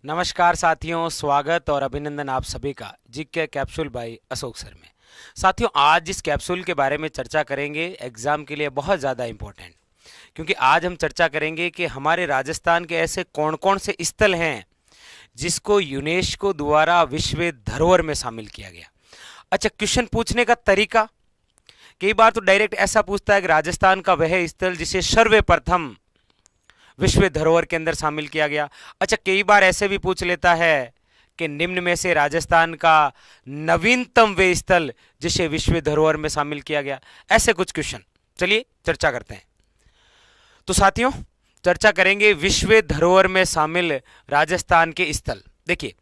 नमस्कार साथियों, स्वागत और अभिनंदन आप सभी का GK capsule by Ashok sir में। साथियों, आज जिस कैप्सूल के बारे में चर्चा करेंगे एग्जाम के लिए बहुत ज़्यादा इम्पोर्टेंट, क्योंकि आज हम चर्चा करेंगे कि हमारे राजस्थान के ऐसे कौन कौन से स्थल हैं जिसको यूनेस्को द्वारा विश्व धरोहर में शामिल किया गया। अच्छा, क्वेश्चन पूछने का तरीका कई बार तो डायरेक्ट ऐसा पूछता है कि राजस्थान का वह स्थल जिसे सर्वप्रथम विश्व धरोहर के अंदर शामिल किया गया। अच्छा, कई बार ऐसे भी पूछ लेता है कि निम्न में से राजस्थान का नवीनतम वे स्थल जिसे विश्व धरोहर में शामिल किया गया। ऐसे कुछ क्वेश्चन, चलिए चर्चा करते हैं। तो साथियों, चर्चा करेंगे विश्व धरोहर में शामिल राजस्थान के स्थल। देखिए,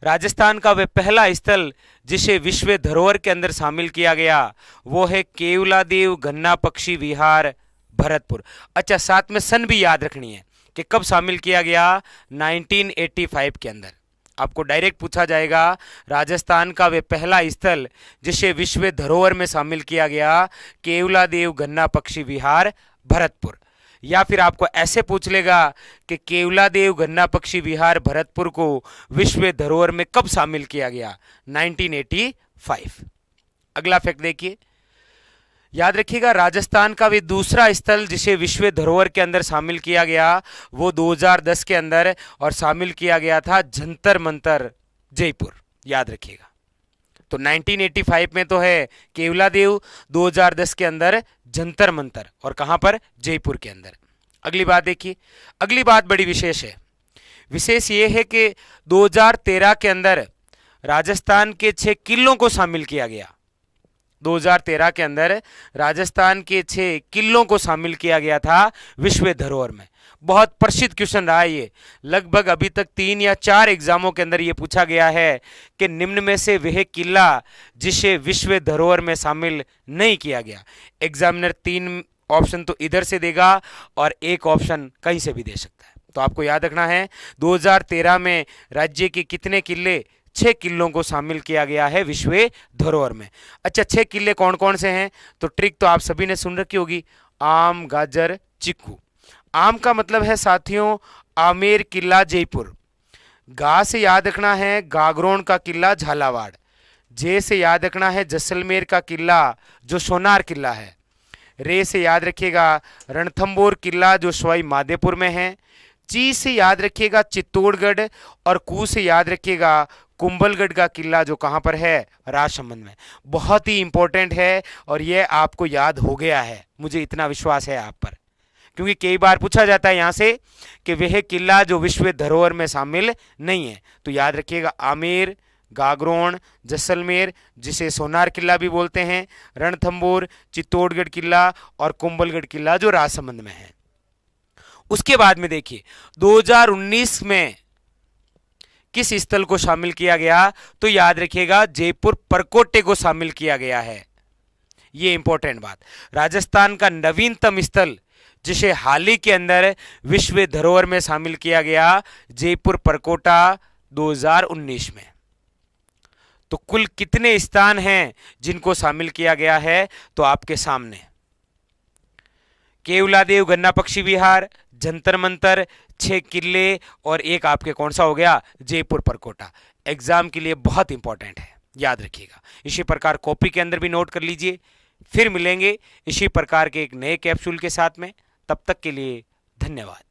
राजस्थान का वह पहला स्थल जिसे विश्व धरोहर के अंदर शामिल किया गया वो है केवलादेव गन्ना पक्षी विहार, भरतपुर। अच्छा, साथ में सन भी याद रखनी है कि कब शामिल किया गया, 1985 के अंदर। आपको डायरेक्ट पूछा जाएगा राजस्थान का वे पहला स्थल जिसे विश्व धरोहर में शामिल किया गया, केवलादेव गन्ना पक्षी विहार, भरतपुर। या फिर आपको ऐसे पूछ लेगा कि केवलादेव गन्ना पक्षी विहार, भरतपुर को विश्व धरोहर में कब शामिल किया गया, 1985। अगला फैक्ट देखिए, याद रखिएगा राजस्थान का भी दूसरा स्थल जिसे विश्व धरोहर के अंदर शामिल किया गया वो 2010 के अंदर, और शामिल किया गया था जंतर मंतर, जयपुर। याद रखिएगा, तो 1985 में तो है केवलादेव, 2010 के अंदर जंतर मंतर, और कहां पर, जयपुर के अंदर। अगली बात देखिए, अगली बात बड़ी विशेष है। विशेष ये है कि 2013 के अंदर राजस्थान के 6 किलों को शामिल किया गया। 2013 के अंदर राजस्थान के 6 किलों को शामिल किया गया था विश्व धरोहर में। बहुत प्रसिद्ध क्वेश्चन रहा है ये, लगभग अभी तक 3 या 4 एग्जामों के अंदर ये पूछा गया है कि निम्न में से वह किला जिसे विश्व धरोहर में शामिल नहीं किया गया। एग्जामिनर 3 ऑप्शन तो इधर से देगा और 1 ऑप्शन कहीं से भी दे सकता है। तो आपको याद रखना है 2013 में राज्य के कितने किले, 6 किलों को शामिल किया गया है विश्व धरोहर में। अच्छा, 6 किले कौन कौन से हैं, तो ट्रिक तो आप सभी ने सुन रखी होगी, आम, गाजर, चिक्कू। आम का मतलब है साथियों आमेर किला, जयपुर। गा से याद रखना है गागरोन का किला, झालावाड़। जे से याद रखना है जैसलमेर का किला जो सोनार किला है। रे से याद रखिएगा रणथंबोर किला जो सवाई माधोपुर में है। ची से याद रखिएगा चित्तौड़गढ़, और कू से याद रखिएगा कुंभलगढ़ का किला जो कहां पर है, राजसमंद में। बहुत ही इंपॉर्टेंट है और यह आपको याद हो गया है, मुझे इतना विश्वास है आप पर, क्योंकि कई बार पूछा जाता है यहां से कि वह किला जो विश्व धरोहर में शामिल नहीं है। तो याद रखिएगा आमेर, गागरोन, जैसलमेर जिसे सोनार किला भी बोलते हैं, रणथंबोर, चित्तौड़गढ़ किला और कुंभलगढ़ किला जो राजसमंद में है। उसके बाद में देखिए 2019 में किस स्थल को शामिल किया गया, तो याद रखिएगा जयपुर परकोटे को शामिल किया गया है। यह इंपॉर्टेंट बात, राजस्थान का नवीनतम स्थल जिसे हाल ही के अंदर विश्व धरोहर में शामिल किया गया, जयपुर परकोटा 2019 में। तो कुल कितने स्थान हैं जिनको शामिल किया गया है, तो आपके सामने केवलादेव गन्ना पक्षी विहार, जंतर मंतर, 6 किले और 1 आपके कौन सा हो गया, जयपुर परकोटा। एग्जाम के लिए बहुत इंपॉर्टेंट है, याद रखिएगा। इसी प्रकार कॉपी के अंदर भी नोट कर लीजिए। फिर मिलेंगे इसी प्रकार के एक नए कैप्सूल के साथ में, तब तक के लिए धन्यवाद।